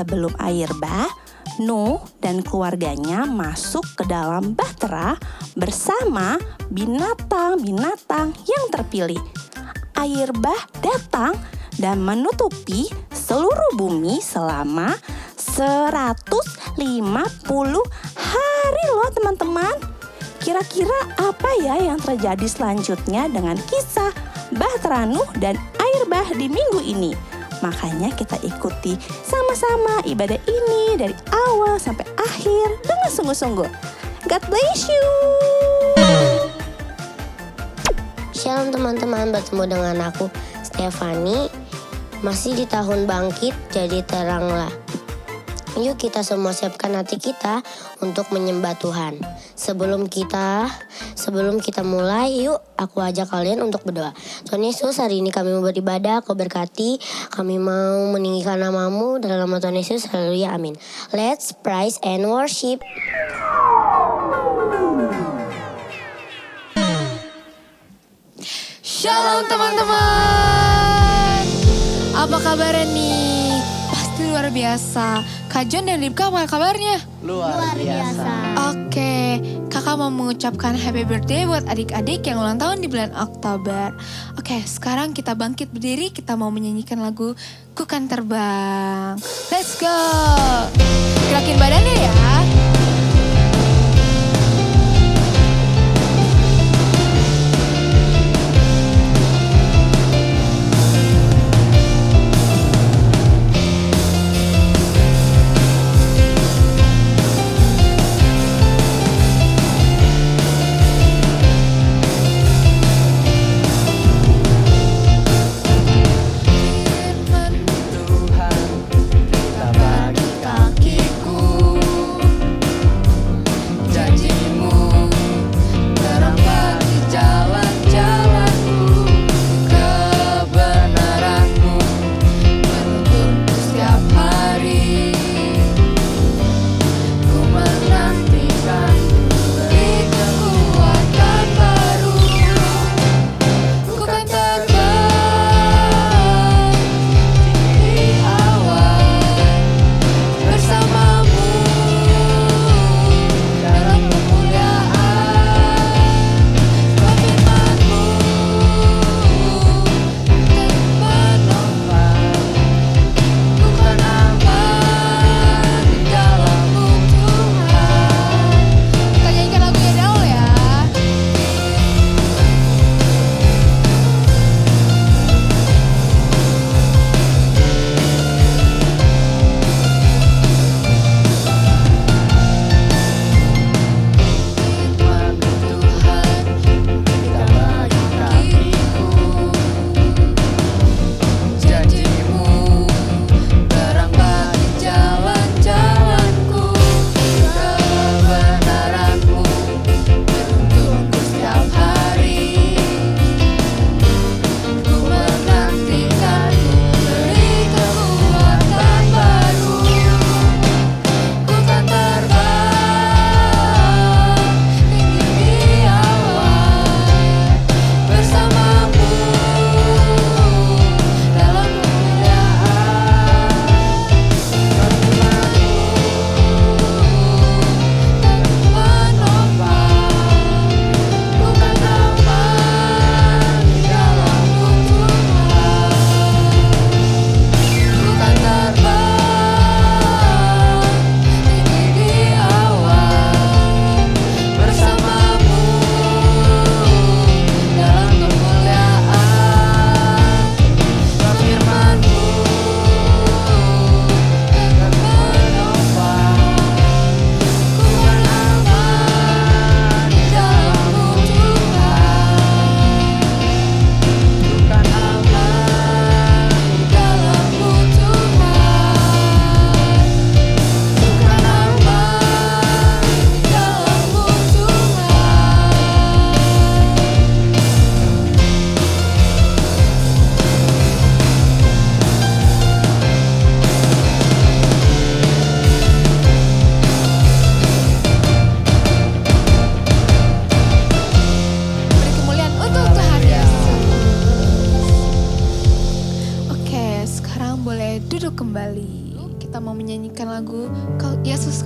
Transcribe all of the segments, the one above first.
Sebelum air bah, Nuh dan keluarganya masuk ke dalam bahtera bersama binatang-binatang yang terpilih. Air bah datang dan menutupi seluruh bumi selama 150 hari loh teman-teman. Kira-kira apa ya yang terjadi selanjutnya dengan kisah bahtera Nuh dan air bah di minggu ini? Makanya kita ikuti sama-sama ibadah ini dari awal sampai akhir dengan sungguh-sungguh. God bless you. Shalom teman-teman, bertemu dengan aku Stefani. Masih di tahun bangkit, jadi teranglah. Yuk kita semua siapkan hati kita untuk menyembah Tuhan. Sebelum kita mulai, yuk aku ajak kalian untuk berdoa. Tuhan Yesus, hari ini kami mau beribadah, Kau berkati. Kami mau meninggikan nama-Mu dalam nama Tuhan Yesus. Haleluya, amin. Let's praise and worship. Shalom teman-teman. Apa kabarnya nih? Pasti luar biasa. Kak John dan Ripka apa kabarnya? Luar biasa. Oke, kakak mau mengucapkan happy birthday buat adik-adik yang ulang tahun di bulan Oktober. Oke, sekarang kita bangkit berdiri, kita mau menyanyikan lagu Ku Kan Terbang. Let's go. Gerakin badannya ya. Tuhan, kita bagi kakiku.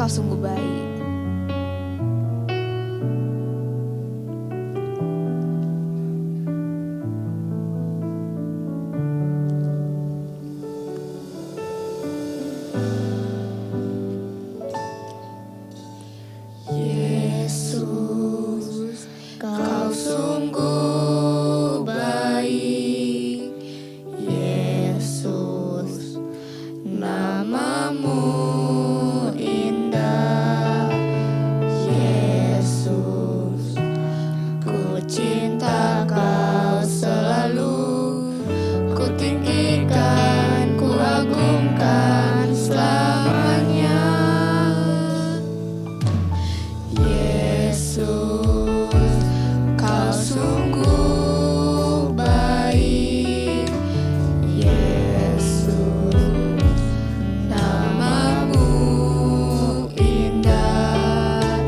Kau sungguh baik. Yesus, kau sungguh baik. Yesus, namamu indah. Yesus, ku cinta kau selalu. Ku tinggikan, ku agungkan selamanya. Yesus, kau sungguh baik. Yesus, namamu indah.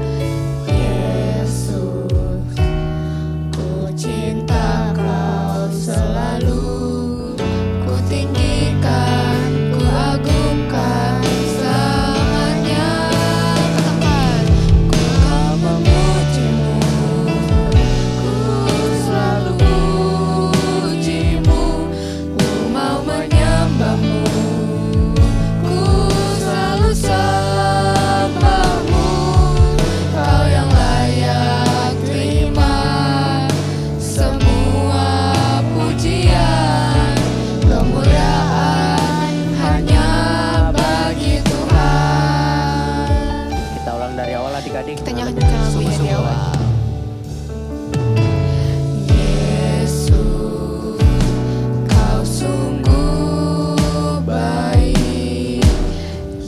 Yesus, ku cinta kau selalu. Ku tinggikan, ku agungkan selamanya. Katakan, ku mau memujimu, ku selalu pujimu, ku mau menyembahmu, ku selalu sembahmu. Kau yang layak terima semua pujian, kemuliaan hanya bagi Tuhan. Kita ulang dari awal adik-adik. Kita nyanyikan lagunya di awal. Yesus, kau sungguh baik.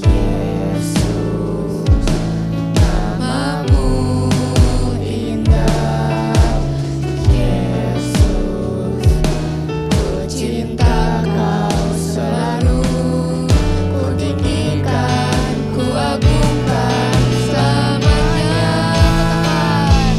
Yesus, namamu indah. Yesus, ku cinta kau selalu. Ku tinggikan, ku agungkan selamanya. Katakan,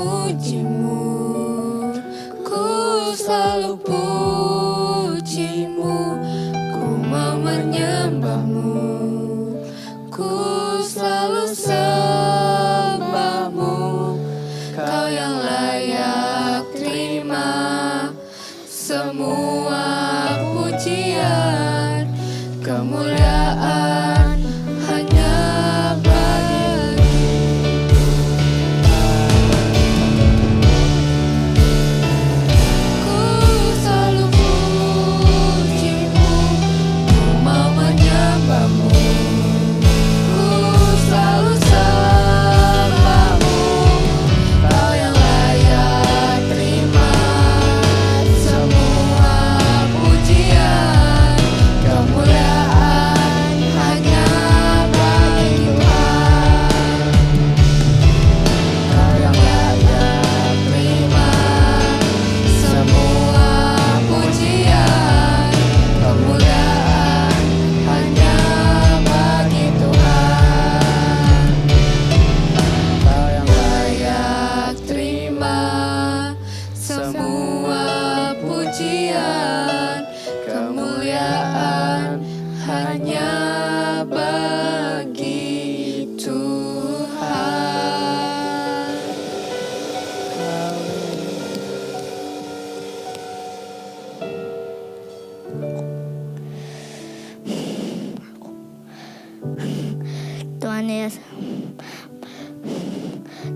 memujimu, ku selalu pujimu, ku mau menyembahmu, ku selalu sembahmu, kau yang layak terima semua pujian, kemuliaan hanya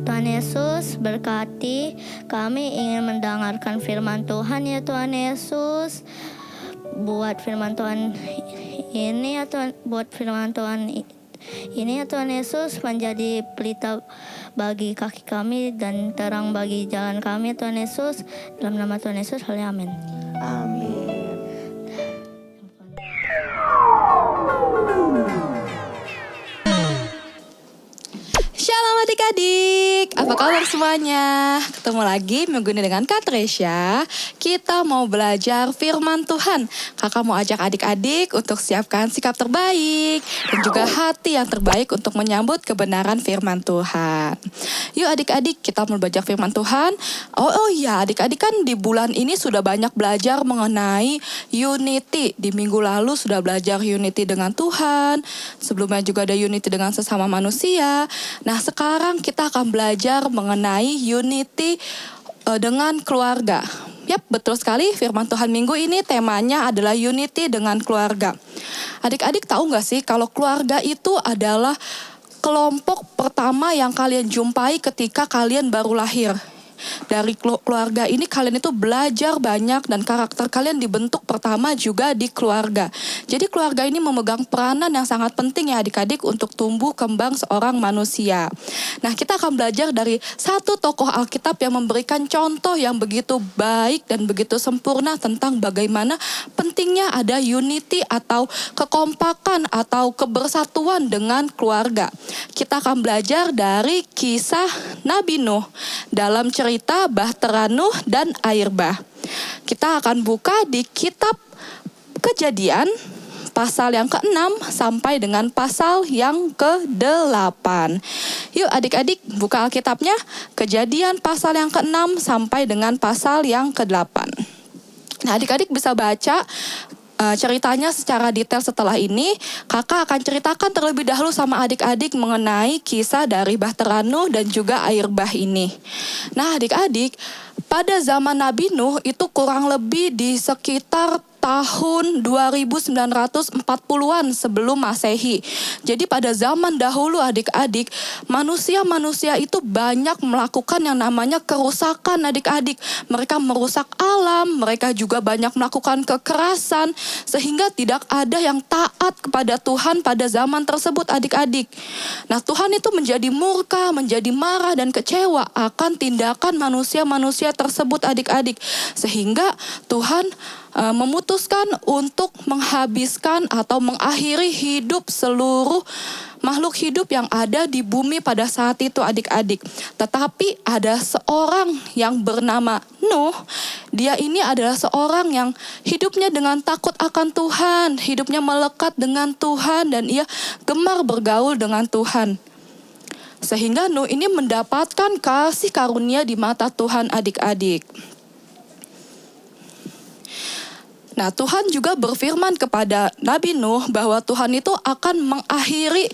Tuhan Yesus berkati, kami ingin mendengarkan firman Tuhan ya Tuhan Yesus. Buat firman Tuhan ini ya Tuhan, ya Tuhan Yesus menjadi pelita bagi kaki kami dan terang bagi jalan kami ya Tuhan Yesus. Dalam nama Tuhan Yesus, haleluya, amin. Amin. Shalom adik-adik, apa kabar semuanya? Ketemu lagi minggu ini dengan Kak Tresya. Kita mau belajar firman Tuhan. Kakak mau ajak adik-adik untuk siapkan sikap terbaik dan juga hati yang terbaik untuk menyambut kebenaran firman Tuhan. Yuk adik-adik, kita mau belajar firman Tuhan. Oh iya, adik-adik kan di bulan ini sudah banyak belajar mengenai unity. Di minggu lalu sudah belajar unity dengan Tuhan. Sebelumnya juga ada unity dengan sesama manusia. Nah, sekarang kita akan belajar mengenai unity dengan keluarga. Yap, betul sekali, firman Tuhan minggu ini temanya adalah unity dengan keluarga. Adik-adik tahu gak sih kalau keluarga itu adalah kelompok pertama yang kalian jumpai ketika kalian baru lahir. Dari keluarga ini kalian itu belajar banyak dan karakter kalian dibentuk pertama juga di keluarga. Jadi keluarga ini memegang peranan yang sangat penting ya adik-adik untuk tumbuh kembang seorang manusia. Nah, kita akan belajar dari satu tokoh Alkitab yang memberikan contoh yang begitu baik dan begitu sempurna tentang bagaimana pentingnya ada unity atau kekompakan atau kebersatuan dengan keluarga. Kita akan belajar dari kisah Nabi Nuh dalam cerita Bahtera Nuh dan air bah. Kita akan buka di kitab Kejadian pasal yang ke-6 sampai dengan pasal yang ke-8. Yuk adik-adik buka Alkitabnya, Kejadian pasal yang ke-6 sampai dengan pasal yang ke-8. Nah, adik-adik bisa baca ceritanya secara detail setelah ini. Kakak akan ceritakan terlebih dahulu sama adik-adik mengenai kisah dari Bahtera Nuh dan juga air bah ini. Nah adik-adik, pada zaman Nabi Nuh itu kurang lebih di sekitar tahun 2940-an sebelum Masehi. Jadi pada zaman dahulu adik-adik, manusia-manusia itu banyak melakukan yang namanya kerusakan adik-adik. Mereka merusak alam, mereka juga banyak melakukan kekerasan, sehingga tidak ada yang taat kepada Tuhan pada zaman tersebut adik-adik. Nah, Tuhan itu menjadi murka, menjadi marah dan kecewa akan tindakan manusia-manusia tersebut adik-adik. Sehingga Tuhan memutuskan untuk menghabiskan atau mengakhiri hidup seluruh makhluk hidup yang ada di bumi pada saat itu adik-adik. Tetapi ada seorang yang bernama Nuh. Dia ini adalah seorang yang hidupnya dengan takut akan Tuhan, hidupnya melekat dengan Tuhan dan ia gemar bergaul dengan Tuhan. Sehingga Nuh ini mendapatkan kasih karunia di mata Tuhan adik-adik. Nah, Tuhan juga berfirman kepada Nabi Nuh bahwa Tuhan itu akan mengakhiri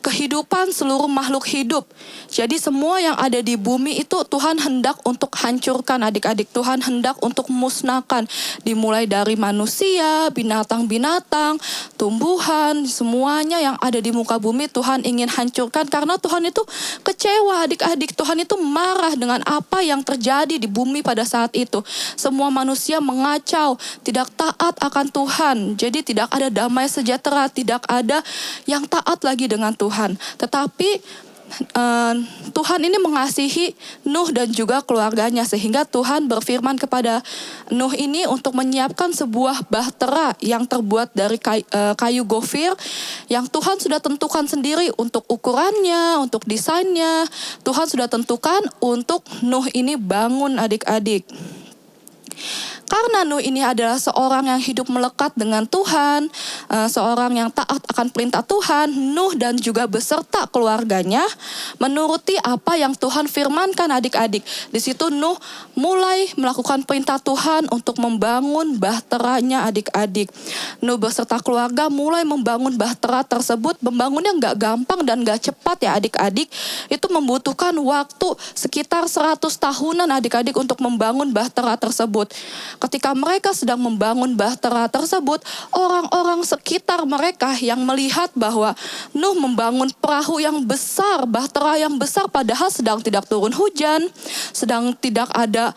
kehidupan seluruh makhluk hidup. Jadi semua yang ada di bumi itu Tuhan hendak untuk hancurkan adik-adik. Tuhan hendak untuk musnahkan. Dimulai dari manusia, binatang-binatang, tumbuhan, semuanya yang ada di muka bumi Tuhan ingin hancurkan. Karena Tuhan itu kecewa adik-adik. Tuhan itu marah dengan apa yang terjadi di bumi pada saat itu. Semua manusia mengacau, tidak taat akan Tuhan. Jadi tidak ada damai sejahtera, tidak ada yang taat lagi dengan Tuhan. Tetapi Tuhan ini mengasihi Nuh dan juga keluarganya, sehingga Tuhan berfirman kepada Nuh ini untuk menyiapkan sebuah bahtera yang terbuat dari kayu gofir yang Tuhan sudah tentukan sendiri untuk ukurannya, untuk desainnya. Tuhan sudah tentukan untuk Nuh ini bangun adik-adik. Karena Nuh ini adalah seorang yang hidup melekat dengan Tuhan, seorang yang taat akan perintah Tuhan, Nuh dan juga beserta keluarganya menuruti apa yang Tuhan firmankan adik-adik. Di situ Nuh mulai melakukan perintah Tuhan untuk membangun bahteranya adik-adik. Nuh beserta keluarga mulai membangun bahtera tersebut. Membangunnya nggak gampang dan nggak cepat ya adik-adik. Itu membutuhkan waktu sekitar 100 tahunan adik-adik untuk membangun bahtera tersebut. Ketika mereka sedang membangun bahtera tersebut, orang-orang sekitar mereka yang melihat bahwa Nuh membangun perahu yang besar, bahtera yang besar, padahal sedang tidak turun hujan, sedang tidak ada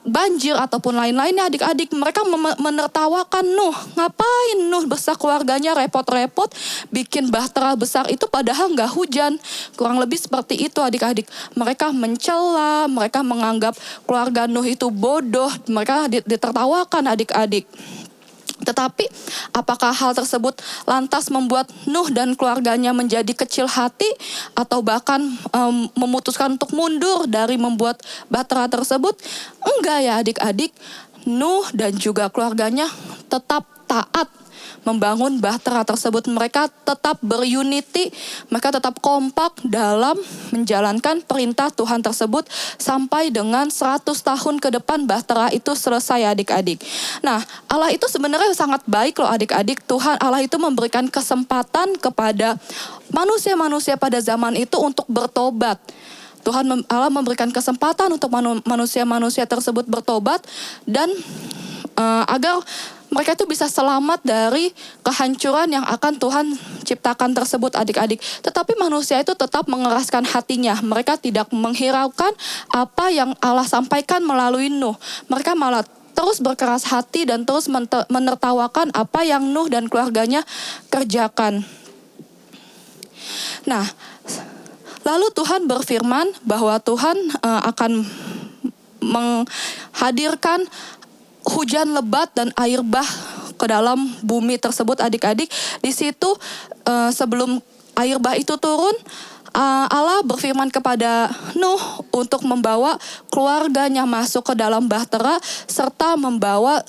banjir ataupun lain-lainnya adik-adik. Mereka menertawakan Nuh. Ngapain Nuh beserta keluarganya repot-repot bikin bahtera besar itu padahal nggak hujan. Kurang lebih seperti itu adik-adik. Mereka mencela, mereka menganggap keluarga Nuh itu bodoh. Mereka ditertawakan adik-adik. Tetapi apakah hal tersebut lantas membuat Nuh dan keluarganya menjadi kecil hati atau bahkan memutuskan untuk mundur dari membuat bahtera tersebut? Enggak ya adik-adik. Nuh dan juga keluarganya tetap taat membangun bahtera tersebut. Mereka tetap berunity, mereka tetap kompak dalam menjalankan perintah Tuhan tersebut sampai dengan 100 tahun ke depan bahtera itu selesai adik-adik. Nah, Allah itu sebenarnya sangat baik loh adik-adik. Tuhan Allah itu memberikan kesempatan kepada manusia-manusia pada zaman itu untuk bertobat. Allah memberikan kesempatan untuk manusia-manusia tersebut bertobat dan agar mereka itu bisa selamat dari kehancuran yang akan Tuhan ciptakan tersebut adik-adik. Tetapi manusia itu tetap mengeraskan hatinya. Mereka tidak menghiraukan apa yang Allah sampaikan melalui Nuh. Mereka malah terus berkeras hati dan terus menertawakan apa yang Nuh dan keluarganya kerjakan. Nah, lalu Tuhan berfirman bahwa Tuhan akan menghadirkan hujan lebat dan air bah ke dalam bumi tersebut adik-adik. Di situ sebelum air bah itu turun, Allah berfirman kepada Nuh untuk membawa keluarganya masuk ke dalam bahtera serta membawa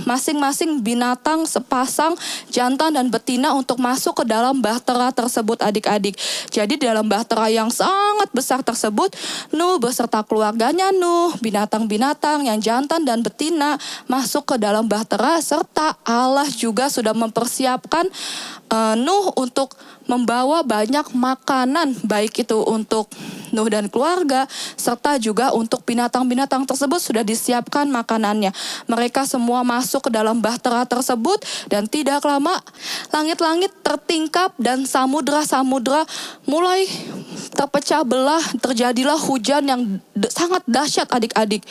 masing-masing binatang sepasang jantan dan betina untuk masuk ke dalam bahtera tersebut adik-adik. Jadi dalam bahtera yang sangat besar tersebut, Nuh beserta keluarganya Nuh, binatang-binatang yang jantan dan betina masuk ke dalam bahtera serta Allah juga sudah mempersiapkan Nuh untuk membawa banyak makanan, baik itu untuk Nuh dan keluarga, serta juga untuk binatang-binatang tersebut sudah disiapkan makanannya. Mereka semua masuk ke dalam bahtera tersebut dan tidak lama langit-langit tertingkap dan samudra-samudra mulai terpecah belah. Terjadilah hujan yang sangat dahsyat adik-adik.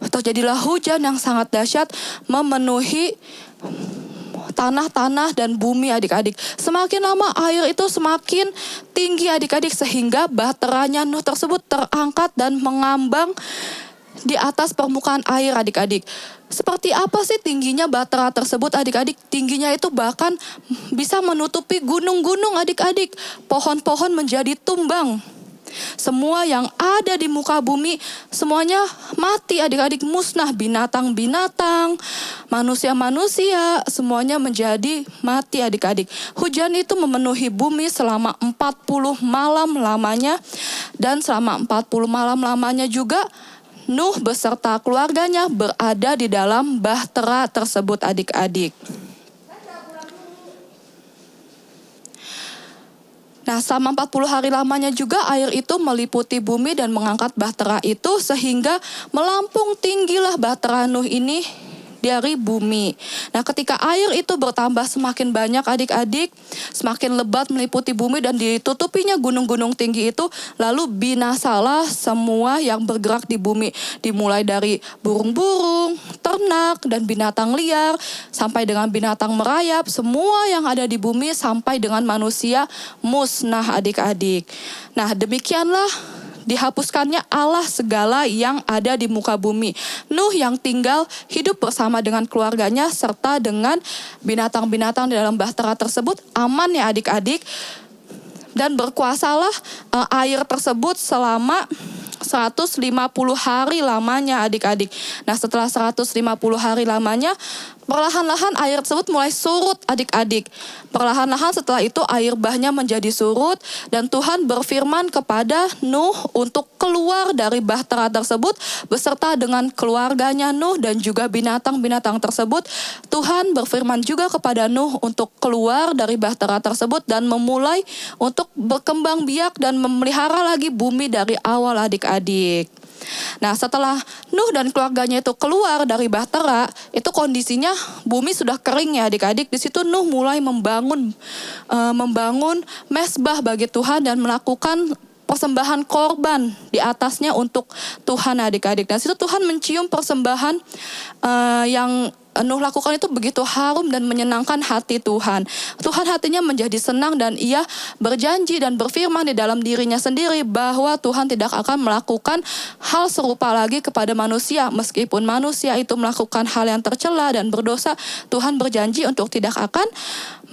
Terjadilah hujan yang sangat dahsyat memenuhi tanah-tanah dan bumi adik-adik. Semakin lama air itu semakin tinggi adik-adik sehingga bahteranya Nuh tersebut terangkat dan mengambang di atas permukaan air adik-adik. Seperti apa sih tingginya bahtera tersebut adik-adik? Tingginya itu bahkan bisa menutupi gunung-gunung adik-adik. Pohon-pohon menjadi tumbang. Semua yang ada di muka bumi semuanya mati adik-adik, musnah. Binatang-binatang, manusia-manusia, semuanya menjadi mati adik-adik. Hujan itu memenuhi bumi selama 40 malam lamanya. Dan selama 40 malam lamanya juga Nuh beserta keluarganya berada di dalam bahtera tersebut adik-adik. Nah, selama 40 hari lamanya juga air itu meliputi bumi dan mengangkat bahtera itu sehingga melampung tinggilah bahtera Nuh ini dari bumi. Nah, ketika air itu bertambah semakin banyak adik-adik, semakin lebat meliputi bumi dan ditutupinya gunung-gunung tinggi itu, lalu binasalah semua yang bergerak di bumi. Dimulai dari burung-burung, ternak, dan binatang liar, sampai dengan binatang merayap, semua yang ada di bumi sampai dengan manusia musnah adik-adik. Nah, demikianlah dihapuskannya Allah segala yang ada di muka bumi. Nuh yang tinggal hidup bersama dengan keluarganya serta dengan binatang-binatang di dalam bahtera tersebut aman ya adik-adik. Dan berkuasalah air tersebut selama 150 hari lamanya adik-adik. Nah, setelah 150 hari lamanya, perlahan-lahan air tersebut mulai surut adik-adik. Perlahan-lahan setelah itu air bahnya menjadi surut dan Tuhan berfirman kepada Nuh untuk keluar dari bahtera tersebut beserta dengan keluarganya Nuh dan juga binatang-binatang tersebut. Tuhan berfirman juga kepada Nuh untuk keluar dari bahtera tersebut dan memulai untuk berkembang biak dan memelihara lagi bumi dari awal adik-adik. Nah, setelah Nuh dan keluarganya itu keluar dari bahtera, itu kondisinya bumi sudah kering ya adik-adik. Di situ Nuh mulai membangun mezbah bagi Tuhan dan melakukan persembahan korban di atasnya untuk Tuhan adik-adik. Dan situ Tuhan mencium persembahan yang Nuh lakukan itu begitu harum dan menyenangkan hati Tuhan. Tuhan hatinya menjadi senang dan ia berjanji dan berfirman di dalam dirinya sendiri bahwa Tuhan tidak akan melakukan hal serupa lagi kepada manusia. Meskipun manusia itu melakukan hal yang tercela dan berdosa, Tuhan berjanji untuk tidak akan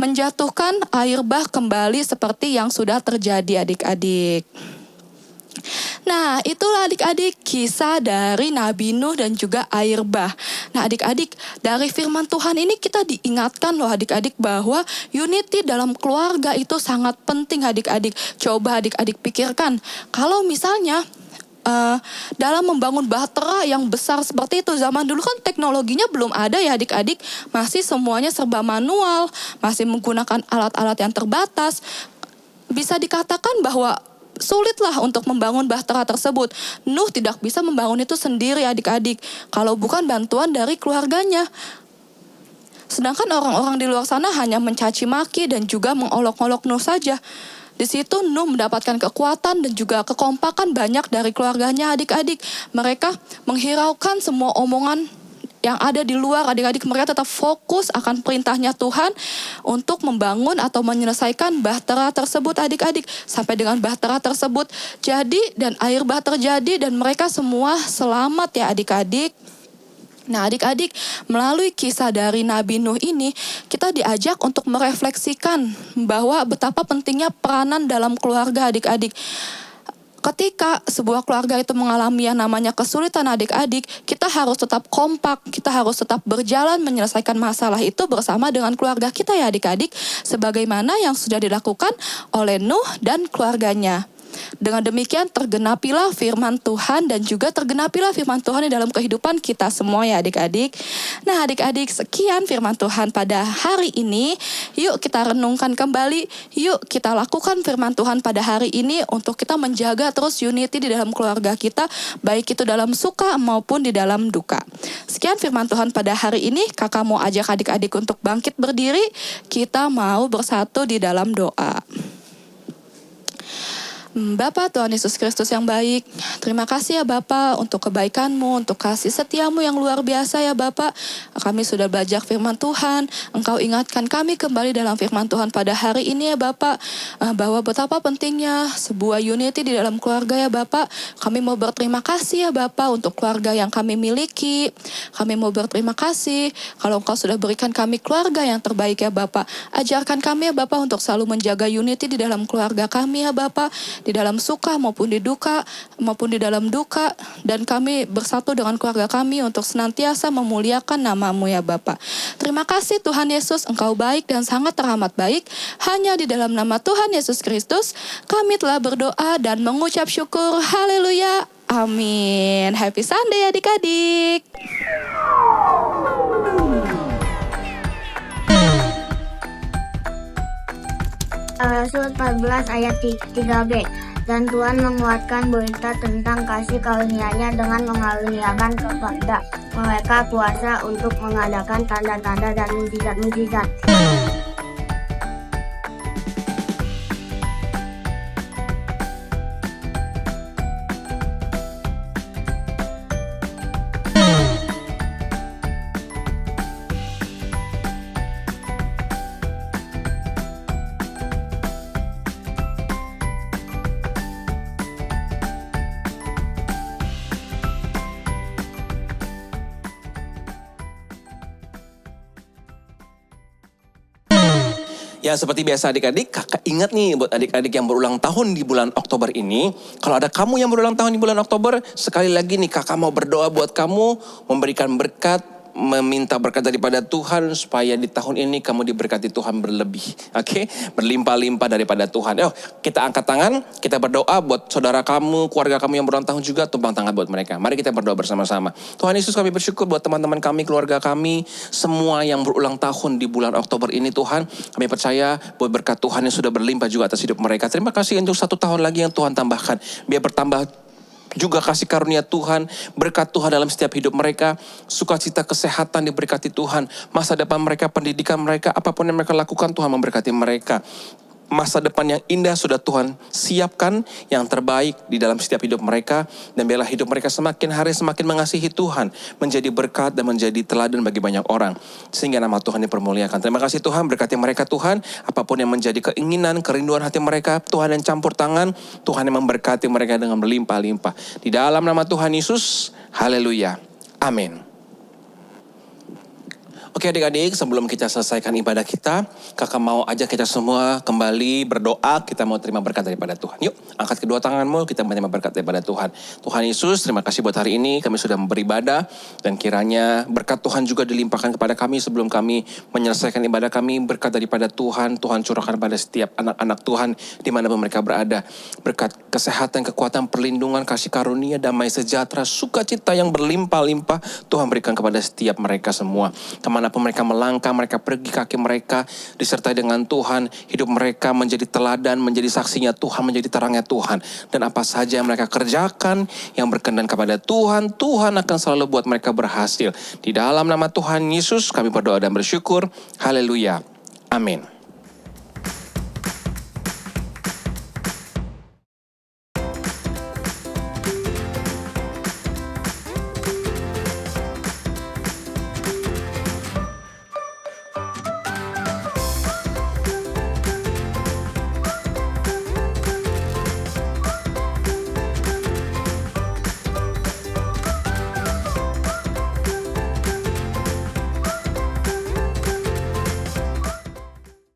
menjatuhkan air bah kembali seperti yang sudah terjadi adik-adik. Nah, itulah adik-adik kisah dari Nabi Nuh dan juga air bah. Nah, adik-adik, dari firman Tuhan ini kita diingatkan loh adik-adik bahwa unity dalam keluarga itu sangat penting adik-adik. Coba adik-adik pikirkan, kalau misalnya dalam membangun bahtera yang besar seperti itu, zaman dulu kan teknologinya belum ada ya adik-adik, masih semuanya serba manual, masih menggunakan alat-alat yang terbatas. Bisa dikatakan bahwa sulitlah untuk membangun bahtera tersebut. Nuh tidak bisa membangun itu sendiri adik-adik, kalau bukan bantuan dari keluarganya. Sedangkan orang-orang di luar sana hanya mencaci maki dan juga mengolok-olok Nuh saja. Di situ Nuh mendapatkan kekuatan dan juga kekompakan banyak dari keluarganya adik-adik. Mereka menghiraukan semua omongan yang ada di luar adik-adik. Mereka tetap fokus akan perintahnya Tuhan untuk membangun atau menyelesaikan bahtera tersebut adik-adik. Sampai dengan bahtera tersebut jadi dan air bah terjadi dan mereka semua selamat ya adik-adik. Nah adik-adik, melalui kisah dari Nabi Nuh ini kita diajak untuk merefleksikan bahwa betapa pentingnya peranan dalam keluarga adik-adik. Ketika sebuah keluarga itu mengalami yang namanya kesulitan adik-adik, kita harus tetap kompak, kita harus tetap berjalan menyelesaikan masalah itu bersama dengan keluarga kita ya adik-adik, sebagaimana yang sudah dilakukan oleh Nuh dan keluarganya. Dengan demikian tergenapilah firman Tuhan dan juga tergenapilah firman Tuhan di dalam kehidupan kita semua ya adik-adik. Nah adik-adik, sekian firman Tuhan pada hari ini. Yuk kita renungkan kembali, yuk kita lakukan firman Tuhan pada hari ini untuk kita menjaga terus unity di dalam keluarga kita, baik itu dalam suka maupun di dalam duka. Sekian firman Tuhan pada hari ini. Kakak mau ajak adik-adik untuk bangkit berdiri. Kita mau bersatu di dalam doa. Bapa Tuhan Yesus Kristus yang baik, terima kasih ya Bapa untuk kebaikan-Mu, untuk kasih setia-Mu yang luar biasa ya Bapa. Kami sudah belajar firman Tuhan, Engkau ingatkan kami kembali dalam firman Tuhan pada hari ini ya Bapa, bahwa betapa pentingnya sebuah unity di dalam keluarga ya Bapa. Kami mau berterima kasih ya Bapa untuk keluarga yang kami miliki. Kami mau berterima kasih kalau Engkau sudah berikan kami keluarga yang terbaik ya Bapa. Ajarkan kami ya Bapa untuk selalu menjaga unity di dalam keluarga kami ya Bapa. di dalam suka maupun di duka, maupun di dalam duka. Dan kami bersatu dengan keluarga kami untuk senantiasa memuliakan nama-Mu ya Bapa. Terima kasih Tuhan Yesus, Engkau baik dan sangat teramat baik. Hanya di dalam nama Tuhan Yesus Kristus, kami telah berdoa dan mengucap syukur. Haleluya. Amin. Happy Sunday adik-adik. Rasuul 14 ayat 3b. Dan Tuhan menguatkan berita tentang kasih karunia-Nya dengan mengaruniakan kepada mereka kuasa untuk mengadakan tanda-tanda dan mukjizat-mukjizat. Ya seperti biasa adik-adik, kakak ingat nih buat adik-adik yang berulang tahun di bulan Oktober ini. Kalau ada kamu yang berulang tahun di bulan Oktober, sekali lagi nih kakak mau berdoa buat kamu, memberikan berkat, meminta berkat daripada Tuhan supaya di tahun ini kamu diberkati Tuhan berlebih. Oke? Berlimpah-limpah daripada Tuhan. Yuk kita angkat tangan, kita berdoa buat saudara kamu, keluarga kamu yang berulang tahun juga, tumpang tangan buat mereka. Mari kita berdoa bersama-sama. Tuhan Yesus, kami bersyukur buat teman-teman kami, keluarga kami, semua yang berulang tahun di bulan Oktober ini Tuhan. Kami percaya buat berkat Tuhan yang sudah berlimpah juga atas hidup mereka. Terima kasih untuk 1 tahun lagi yang Tuhan tambahkan. Biar bertambah juga kasih karunia Tuhan, berkat Tuhan dalam setiap hidup mereka, sukacita kesehatan diberkati Tuhan, masa depan mereka, pendidikan mereka, apapun yang mereka lakukan Tuhan memberkati mereka. Masa depan yang indah sudah Tuhan siapkan, yang terbaik di dalam setiap hidup mereka. Dan biarlah hidup mereka semakin hari semakin mengasihi Tuhan, menjadi berkat dan menjadi teladan bagi banyak orang. Sehingga nama Tuhan dipermuliakan. Terima kasih Tuhan, berkati mereka Tuhan. Apapun yang menjadi keinginan, kerinduan hati mereka, Tuhan yang campur tangan, Tuhan yang memberkati mereka dengan berlimpah-limpah. Di dalam nama Tuhan Yesus, haleluya, amin. Oke adik-adik, sebelum kita selesaikan ibadah kita, kakak mau ajak kita semua kembali berdoa, kita mau terima berkat daripada Tuhan. Yuk, angkat kedua tanganmu, kita menerima berkat daripada Tuhan. Tuhan Yesus, terima kasih buat hari ini, kami sudah beribadah, dan kiranya berkat Tuhan juga dilimpahkan kepada kami sebelum kami menyelesaikan ibadah kami. Berkat daripada Tuhan, Tuhan curahkan pada setiap anak-anak Tuhan, dimanapun mereka berada. Berkat kesehatan, kekuatan, perlindungan, kasih karunia, damai sejahtera, sukacita yang berlimpah-limpah, Tuhan berikan kepada setiap mereka semua. Kemanapun mereka melangkah, mereka pergi, kaki mereka disertai dengan Tuhan. Hidup mereka menjadi teladan, menjadi saksinya Tuhan, menjadi terangnya Tuhan. Dan apa saja yang mereka kerjakan yang berkenan kepada Tuhan, Tuhan akan selalu buat mereka berhasil. Di dalam nama Tuhan Yesus kami berdoa dan bersyukur. Haleluya. Amin.